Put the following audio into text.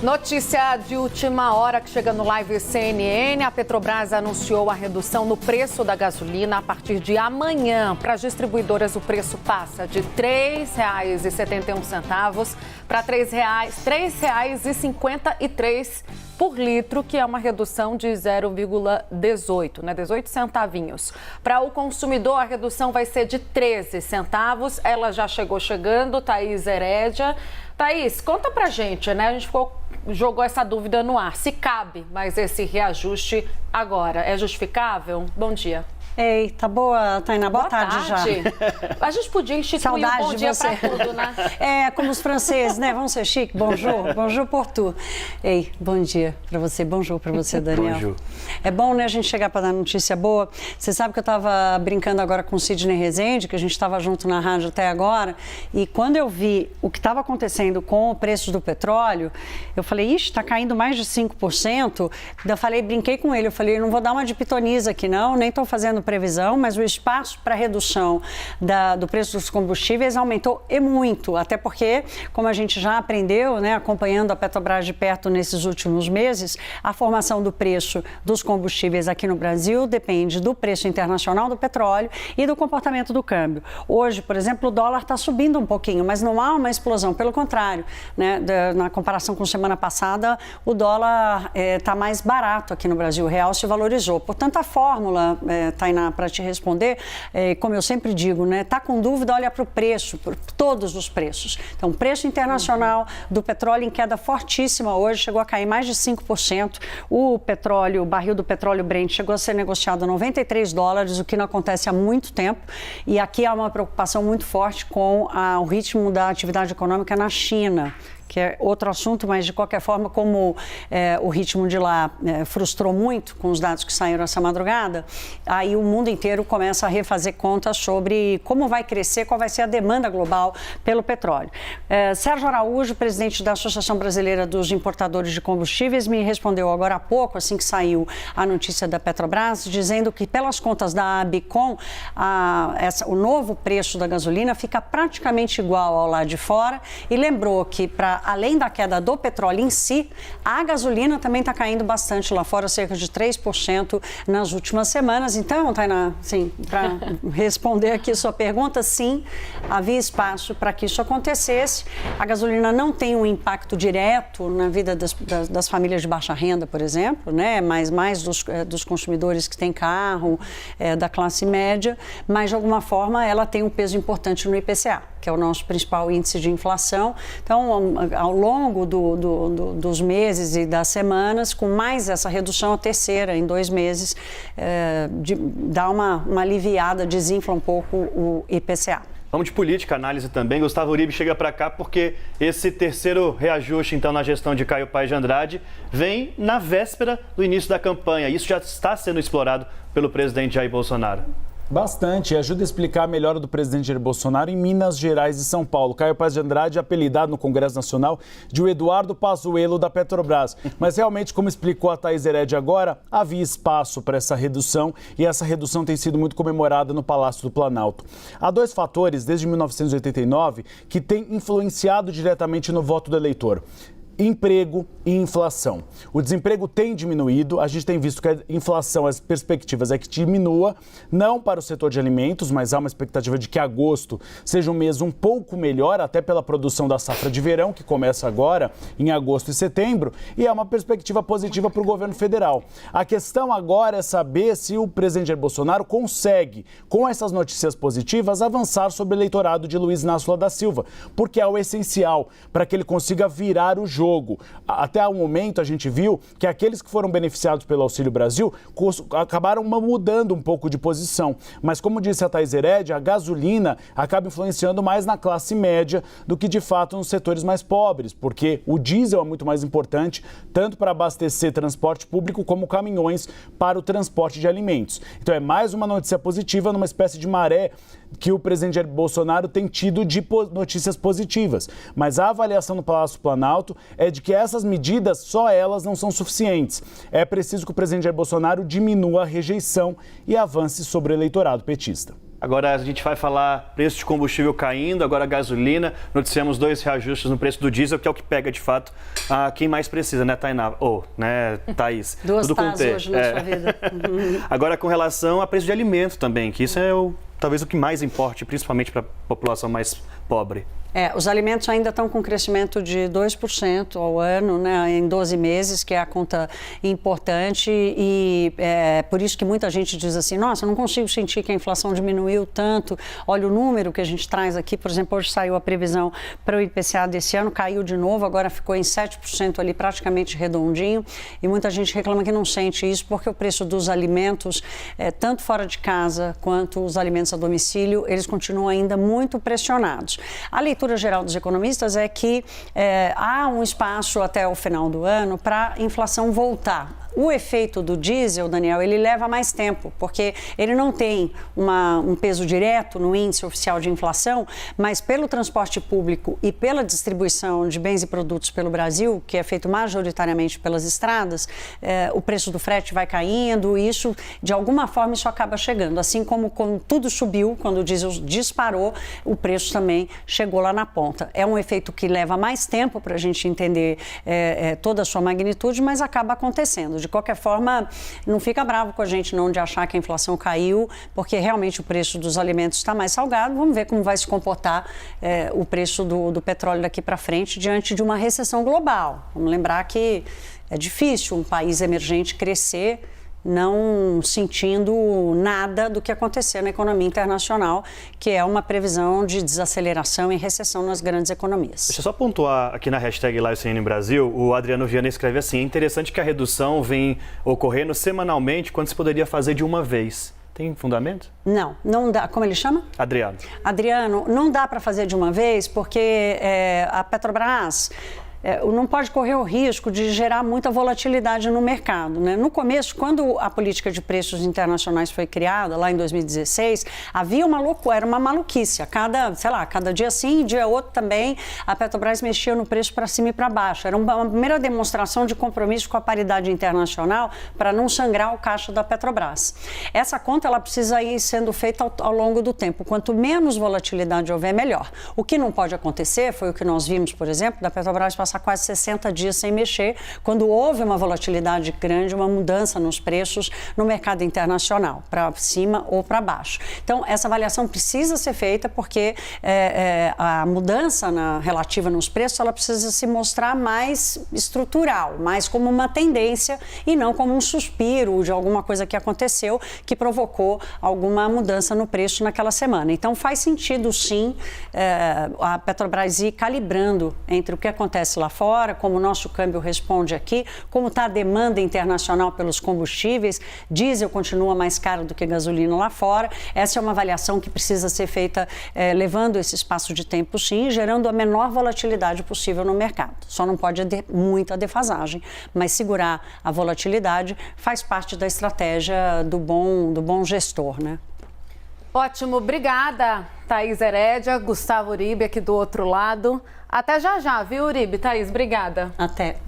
Notícia de última hora que chega no Live CNN. A Petrobras anunciou a redução no preço da gasolina a partir de amanhã. Para as distribuidoras, o preço passa de R$ 3,71 para R$ 3,53 por litro, que é uma redução de 0,18, né? 18 centavinhos. Para o consumidor, a redução vai ser de 13 centavos. Ela já chegando, Thaís Herédia. Thaís, conta pra gente, né? A gente jogou essa dúvida no ar. Se cabe mais esse reajuste agora, é justificável? Bom dia. Ei, tá boa, Tainá? Boa tarde já. A gente podia instituir um bom dia pra tudo, né? É, como os franceses, né? Vamos ser chique. Bonjour, bonjour pour tout. Ei, bom dia pra você, bonjour pra você, Daniel. Bonjour. É bom, né, a gente chegar para dar notícia boa. Você sabe que eu tava brincando agora com o Sidney Rezende, que a gente estava junto na rádio até agora, e quando eu vi o que estava acontecendo com o preço do petróleo, eu falei, ixi, tá caindo mais de 5%. Eu falei, brinquei com ele, eu falei, não vou dar uma de pitoniza aqui não, nem tô fazendo previsão, mas o espaço para redução do preço dos combustíveis aumentou e muito, até porque, como a gente já aprendeu, né, acompanhando a Petrobras de perto nesses últimos meses, a formação do preço dos combustíveis aqui no Brasil depende do preço internacional do petróleo e do comportamento do câmbio. Hoje, por exemplo, o dólar está subindo um pouquinho, mas não há uma explosão, pelo contrário, né, na comparação com semana passada, o dólar está mais barato aqui no Brasil, o real se valorizou. Portanto, a fórmula, Tainá, para te responder, como eu sempre digo, né, tá com dúvida, olha para o preço, por todos os preços. Então, preço internacional do petróleo em queda fortíssima hoje, chegou a cair mais de 5%. O barril do petróleo Brent chegou a ser negociado a $93, o que não acontece há muito tempo. E aqui há uma preocupação muito forte com o ritmo da atividade econômica na China, que é outro assunto, mas de qualquer forma, como o ritmo de lá frustrou muito com os dados que saíram essa madrugada, aí o mundo inteiro começa a refazer contas sobre como vai crescer, qual vai ser a demanda global pelo petróleo. Sérgio Araújo, presidente da Associação Brasileira dos Importadores de Combustíveis, me respondeu agora há pouco, assim que saiu a notícia da Petrobras, dizendo que pelas contas da Abicom, o novo preço da gasolina fica praticamente igual ao lá de fora, e lembrou que além da queda do petróleo em si, a gasolina também está caindo bastante lá fora, cerca de 3% nas últimas semanas. Então, Tainá, sim, para responder aqui sua pergunta, sim, havia espaço para que isso acontecesse. A gasolina não tem um impacto direto na vida das famílias de baixa renda, por exemplo, né? Mas mais dos consumidores que têm carro, da classe média, mas de alguma forma ela tem um peso importante no IPCA, que é o nosso principal índice de inflação. Então, ao longo dos meses e das semanas, com mais essa redução, a terceira em 2 meses, dá uma aliviada, desinfla um pouco o IPCA. Vamos de política, análise também. Gustavo Uribe chega para cá porque esse terceiro reajuste, então, na gestão de Caio Paes de Andrade, vem na véspera do início da campanha. Isso já está sendo explorado pelo presidente Jair Bolsonaro. Bastante. Ajuda a explicar a melhora do presidente Jair Bolsonaro em Minas Gerais e São Paulo. Caio Paes de Andrade é apelidado no Congresso Nacional de o Eduardo Pazuello da Petrobras. Mas realmente, como explicou a Thaís Herédia agora, havia espaço para essa redução e essa redução tem sido muito comemorada no Palácio do Planalto. Há 2 fatores, desde 1989, que têm influenciado diretamente no voto do eleitor: emprego e inflação. O desemprego tem diminuído, a gente tem visto que a inflação, as perspectivas é que diminua, não para o setor de alimentos, mas há uma expectativa de que agosto seja um mês um pouco melhor, até pela produção da safra de verão, que começa agora em agosto e setembro, e é uma perspectiva positiva para o governo federal. A questão agora é saber se o presidente Jair Bolsonaro consegue, com essas notícias positivas, avançar sobre o eleitorado de Luiz Inácio Lula da Silva, porque é o essencial para que ele consiga virar o jogo. Até o momento a gente viu que aqueles que foram beneficiados pelo Auxílio Brasil acabaram mudando um pouco de posição. Mas como disse a Thaís Herédia, a gasolina acaba influenciando mais na classe média do que de fato nos setores mais pobres, porque o diesel é muito mais importante tanto para abastecer transporte público como caminhões para o transporte de alimentos. Então é mais uma notícia positiva numa espécie de maré que o presidente Jair Bolsonaro tem tido de notícias positivas. Mas a avaliação no Palácio do Planalto é de que essas medidas, só elas, não são suficientes. É preciso que o presidente Jair Bolsonaro diminua a rejeição e avance sobre o eleitorado petista. Agora a gente vai falar preço de combustível caindo, agora a gasolina. Noticiamos 2 reajustes no preço do diesel, que é o que pega de fato a quem mais precisa, né, Tainá? né, Thaís? Duas Tudo com Tás T. hoje na sua vida. Agora com relação a preço de alimento também, que isso é talvez o que mais importe, principalmente para a população mais pobre. Os alimentos ainda estão com crescimento de 2% ao ano, né, em 12 meses, que é a conta importante, e é por isso que muita gente diz assim, nossa, eu não consigo sentir que a inflação diminuiu tanto. Olha o número que a gente traz aqui, por exemplo, hoje saiu a previsão para o IPCA desse ano, caiu de novo, agora ficou em 7% ali, praticamente redondinho, e muita gente reclama que não sente isso, porque o preço dos alimentos, tanto fora de casa quanto os alimentos a domicílio, eles continuam ainda muito pressionados. A leitura geral dos economistas é que há um espaço até o final do ano para a inflação voltar. O efeito do diesel, Daniel, ele leva mais tempo, porque ele não tem um peso direto no índice oficial de inflação, mas pelo transporte público e pela distribuição de bens e produtos pelo Brasil, que é feito majoritariamente pelas estradas, o preço do frete vai caindo e isso, de alguma forma, isso acaba chegando. Assim como quando tudo subiu, quando o diesel disparou, o preço também chegou lá na ponta. É um efeito que leva mais tempo para a gente entender toda a sua magnitude, mas acaba acontecendo. De qualquer forma, não fica bravo com a gente não de achar que a inflação caiu, porque realmente o preço dos alimentos está mais salgado. Vamos ver como vai se comportar o preço do petróleo daqui para frente diante de uma recessão global. Vamos lembrar que é difícil um país emergente crescer não sentindo nada do que acontecer na economia internacional, que é uma previsão de desaceleração e recessão nas grandes economias. Deixa eu só pontuar aqui na hashtag LiveCNN Brasil, o Adriano Viana escreve assim, é interessante que a redução vem ocorrendo semanalmente, quando se poderia fazer de uma vez. Tem fundamento? Não dá. Como ele chama? Adriano. Adriano, não dá para fazer de uma vez, porque a Petrobras não pode correr o risco de gerar muita volatilidade no mercado, né? No começo, quando a política de preços internacionais foi criada, lá em 2016, havia uma loucura, era uma maluquice. Cada dia sim, dia outro também, a Petrobras mexia no preço para cima e para baixo. Era uma primeira demonstração de compromisso com a paridade internacional para não sangrar o caixa da Petrobras. Essa conta ela precisa ir sendo feita ao longo do tempo. Quanto menos volatilidade houver, melhor. O que não pode acontecer, foi o que nós vimos, por exemplo, da Petrobras passar quase 60 dias sem mexer, quando houve uma volatilidade grande, uma mudança nos preços no mercado internacional, para cima ou para baixo. Então, essa avaliação precisa ser feita porque a mudança relativa nos preços, ela precisa se mostrar mais estrutural, mais como uma tendência e não como um suspiro de alguma coisa que aconteceu que provocou alguma mudança no preço naquela semana. Então, faz sentido, sim, a Petrobras ir calibrando entre o que acontece lá fora, como o nosso câmbio responde aqui, como está a demanda internacional pelos combustíveis, diesel continua mais caro do que gasolina lá fora. Essa é uma avaliação que precisa ser feita levando esse espaço de tempo, sim, gerando a menor volatilidade possível no mercado. Só não pode haver muita defasagem, mas segurar a volatilidade faz parte da estratégia do bom gestor, né? Ótimo, obrigada, Thaís Herédia, Gustavo Uribe aqui do outro lado. Até já, viu, Uribe? Thaís, obrigada. Até.